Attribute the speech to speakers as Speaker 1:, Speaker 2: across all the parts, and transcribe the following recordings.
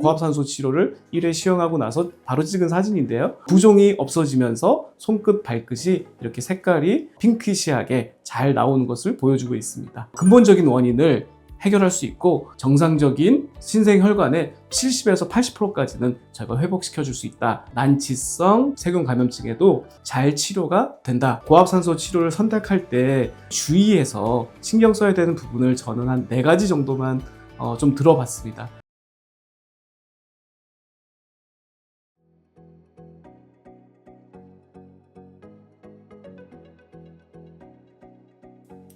Speaker 1: 고압산소 치료를 1회 시행하고 나서 바로 찍은 사진인데요. 부종이 없어지면서 손끝, 발끝이 이렇게 색깔이 핑크시하게 잘 나오는 것을 보여주고 있습니다. 근본적인 원인을 해결할 수 있고 정상적인 신생혈관의 70에서 80%까지는 저희가 회복시켜 줄 수 있다. 난치성 세균 감염증에도 잘 치료가 된다. 고압산소 치료를 선택할 때 주의해서 신경 써야 되는 부분을 저는 한 4가지 정도만 좀 들어봤습니다.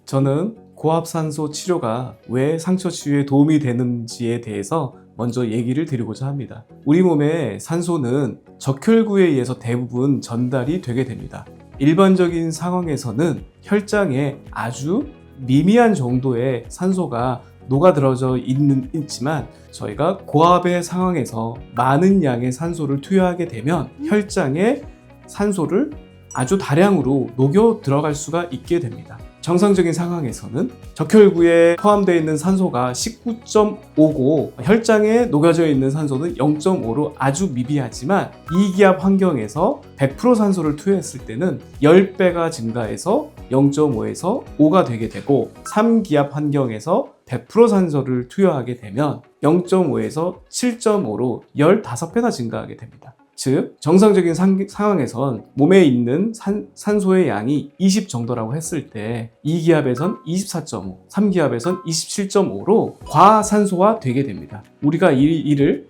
Speaker 1: 저는 고압산소 치료가 왜 상처 치유에 도움이 되는지에 대해서 먼저 얘기를 드리고자 합니다. 우리 몸의 산소는 적혈구에 의해서 대부분 전달이 되게 됩니다. 일반적인 상황에서는 혈장에 아주 미미한 정도의 산소가 녹아들어져 있지만 저희가 고압의 상황에서 많은 양의 산소를 투여하게 되면 혈장에 산소를 아주 다량으로 녹여 들어갈 수가 있게 됩니다. 정상적인 상황에서는 적혈구에 포함되어 있는 산소가 19.5고 혈장에 녹여져 있는 산소는 0.5로 아주 미비하지만 2기압 환경에서 100% 산소를 투여했을 때는 10배가 증가해서 0.5에서 5가 되게 되고 3기압 환경에서 100% 산소를 투여하게 되면 0.5에서 7.5로 15배나 증가하게 됩니다. 즉 정상적인 상황에선 몸에 있는 산소의 양이 20 정도라고 했을 때 2기압에선 24.5, 3기압에선 27.5로 과산소화 되게 됩니다. 우리가 이를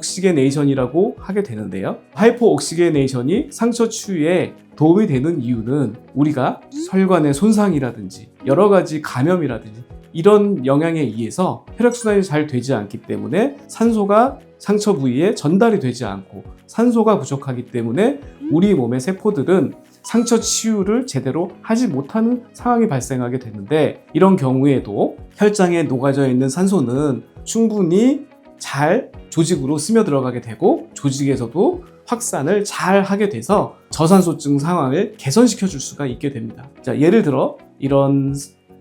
Speaker 1: 하이퍼옥시게네이션이라고 하게 되는데요. 하이퍼옥시게네이션이 상처 치유에 도움이 되는 이유는 우리가 혈관의 손상이라든지 여러 가지 감염이라든지 이런 영향에 의해서 혈액순환이 잘 되지 않기 때문에 산소가 상처 부위에 전달이 되지 않고 산소가 부족하기 때문에 우리 몸의 세포들은 상처 치유를 제대로 하지 못하는 상황이 발생하게 되는데 이런 경우에도 혈장에 녹아져 있는 산소는 충분히 잘 조직으로 스며 들어가게 되고 조직에서도 확산을 잘 하게 돼서 저산소증 상황을 개선시켜 줄 수가 있게 됩니다. 자, 예를 들어 이런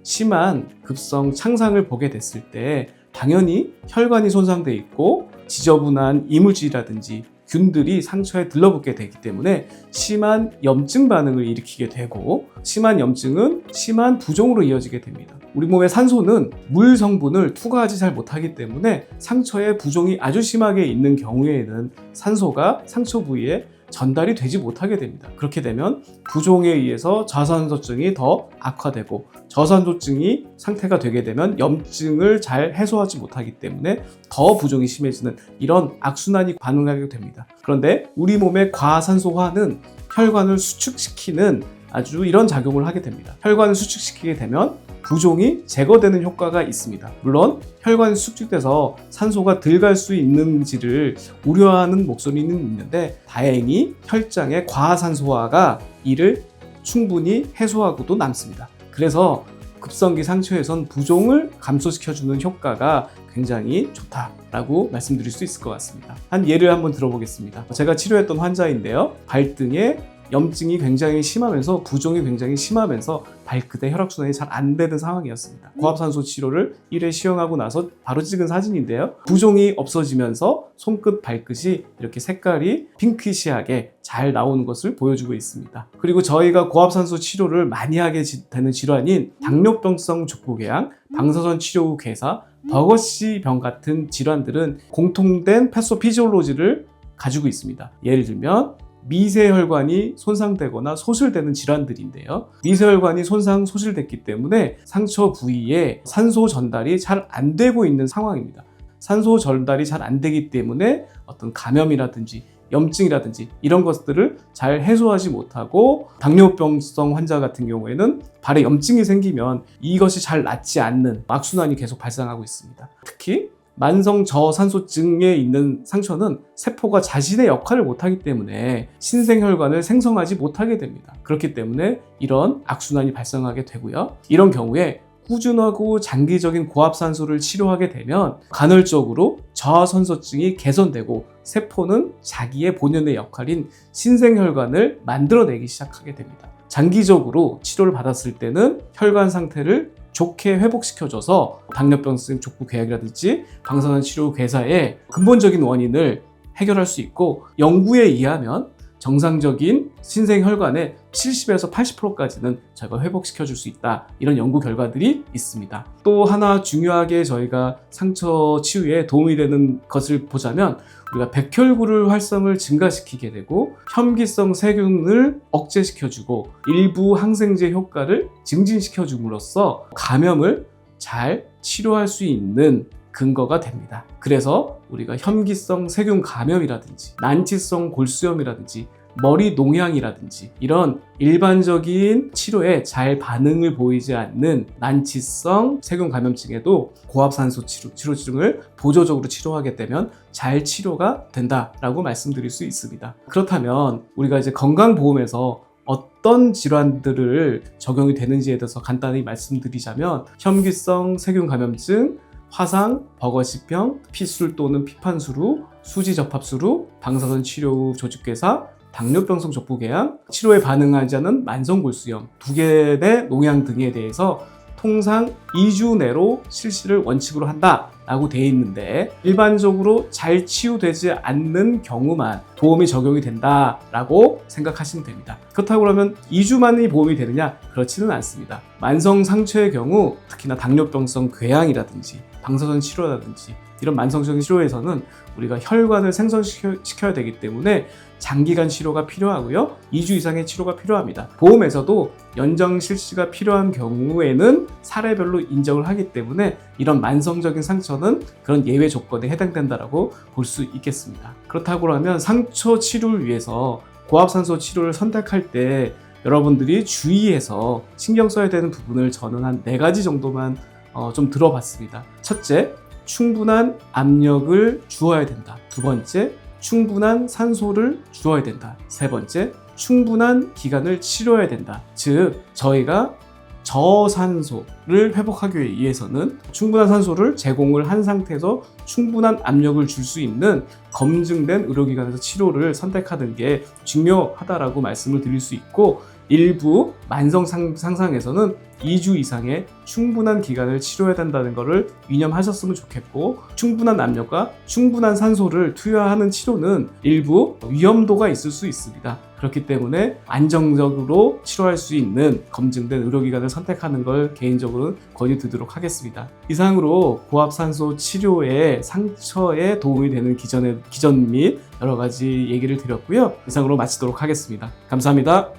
Speaker 1: 심한 급성 창상을 보게 됐을 때 당연히 혈관이 손상돼 있고 지저분한 이물질이라든지 균들이 상처에 들러붙게 되기 때문에 심한 염증 반응을 일으키게 되고 심한 염증은 심한 부종으로 이어지게 됩니다. 우리 몸의 산소는 물 성분을 투과하지 잘 못하기 때문에 상처에 부종이 아주 심하게 있는 경우에는 산소가 상처 부위에 전달이 되지 못하게 됩니다. 그렇게 되면 부종에 의해서 저산소증이 더 악화되고 저산소증이 상태가 되게 되면 염증을 잘 해소하지 못하기 때문에 더 부종이 심해지는 이런 악순환이 반응하게 됩니다. 그런데 우리 몸의 과산소화는 혈관을 수축시키는 아주 이런 작용을 하게 됩니다. 혈관을 수축시키게 되면 부종이 제거되는 효과가 있습니다. 물론 혈관이 수축돼서 산소가 덜 갈 수 있는지를 우려하는 목소리는 있는데 다행히 혈장의 과산소화가 이를 충분히 해소하고도 남습니다. 그래서 급성기 상처에선 부종을 감소시켜주는 효과가 굉장히 좋다라고 말씀드릴 수 있을 것 같습니다. 한 예를 한번 들어보겠습니다. 제가 치료했던 환자인데요. 발등에 염증이 굉장히 심하면서 부종이 굉장히 심하면서 발끝에 혈액순환이 잘 안 되는 상황이었습니다. 고압산소 치료를 1회 시행하고 나서 바로 찍은 사진인데요. 부종이 없어지면서 손끝, 발끝이 이렇게 색깔이 핑크시하게 잘 나오는 것을 보여주고 있습니다. 그리고 저희가 고압산소 치료를 많이 하게 되는 질환인 당뇨병성 족부궤양, 방사선 치료 후 괴사, 버거시 병 같은 질환들은 공통된 패소피지올로지를 가지고 있습니다. 예를 들면 미세혈관이 손상되거나 소실되는 질환들인데요. 미세혈관이 소실됐기 때문에 상처 부위에 산소 전달이 잘 안 되고 있는 상황입니다. 산소 전달이 잘 안 되기 때문에 어떤 감염이라든지 염증이라든지 이런 것들을 잘 해소하지 못하고 당뇨병성 환자 같은 경우에는 발에 염증이 생기면 이것이 잘 낫지 않는 악순환이 계속 발생하고 있습니다. 특히 만성 저산소증에 있는 상처는 세포가 자신의 역할을 못하기 때문에 신생혈관을 생성하지 못하게 됩니다. 그렇기 때문에 이런 악순환이 발생하게 되고요. 이런 경우에 꾸준하고 장기적인 고압산소를 치료하게 되면 간헐적으로 저산소증이 개선되고 세포는 자기의 본연의 역할인 신생혈관을 만들어내기 시작하게 됩니다. 장기적으로 치료를 받았을 때는 혈관 상태를 좋게 회복시켜줘서 당뇨병성 족부 궤양이라든지 방사선 치료 괴사의 근본적인 원인을 해결할 수 있고, 연구에 의하면 정상적인 신생혈관의 70에서 80%까지는 저희가 회복시켜줄 수 있다, 이런 연구 결과들이 있습니다. 또 하나 중요하게 저희가 상처 치유에 도움이 되는 것을 보자면, 우리가 백혈구를 활성을 증가시키게 되고 혐기성 세균을 억제시켜주고 일부 항생제 효과를 증진시켜줌으로써 감염을 잘 치료할 수 있는 근거가 됩니다. 그래서 우리가 혐기성 세균 감염이라든지 난치성 골수염이라든지 머리 농양이라든지 이런 일반적인 치료에 잘 반응을 보이지 않는 난치성 세균 감염증에도 고압산소 치료증을 보조적으로 치료하게 되면 잘 치료가 된다라고 말씀드릴 수 있습니다. 그렇다면 우리가 이제 건강보험에서 어떤 질환들을 적용이 되는지에 대해서 간단히 말씀드리자면, 혐기성 세균 감염증, 화상, 버거시병, 피술 또는 피판수루, 수지접합수루, 방사선 치료 후 조직괴사, 당뇨병성 족부궤양, 치료에 반응하지 않은 만성골수염, 두개의 농양 등에 대해서 통상 2주 내로 실시를 원칙으로 한다라고 되어 있는데, 일반적으로 잘 치유되지 않는 경우만 보험이 적용이 된다라고 생각하시면 됩니다. 그렇다고 그러면 2주만이 보험이 되느냐? 그렇지는 않습니다. 만성 상처의 경우, 특히나 당뇨병성 궤양이라든지 방사선 치료라든지 이런 만성적인 치료에서는 우리가 혈관을 생성시켜야 되기 때문에 장기간 치료가 필요하고요, 2주 이상의 치료가 필요합니다. 보험에서도 연장 실시가 필요한 경우에는 사례별로 인정을 하기 때문에 이런 만성적인 상처는 그런 예외 조건에 해당된다라고 볼 수 있겠습니다. 그렇다고 하면 상처 치료를 위해서 고압산소 치료를 선택할 때 여러분들이 주의해서 신경 써야 되는 부분을 저는 한 4가지 정도만 좀 들어봤습니다. 첫째, 충분한 압력을 주어야 된다. 두 번째, 충분한 산소를 주어야 된다. 세 번째, 충분한 기간을 치료해야 된다. 즉, 저희가 저산소를 회복하기 위해서는 충분한 산소를 제공을 한 상태에서 충분한 압력을 줄 수 있는 검증된 의료기관에서 치료를 선택하는 게 중요하다라고 말씀을 드릴 수 있고, 일부 만성 상상에서는 2주 이상의 충분한 기간을 치료해야 된다는 것을 유념하셨으면 좋겠고, 충분한 압력과 충분한 산소를 투여하는 치료는 일부 위험도가 있을 수 있습니다. 그렇기 때문에 안정적으로 치료할 수 있는 검증된 의료기관을 선택하는 걸 개인적으로는 권유드리도록 하겠습니다. 이상으로 고압산소 치료의 상처에 도움이 되는 기전 및 여러 가지 얘기를 드렸고요. 이상으로 마치도록 하겠습니다. 감사합니다.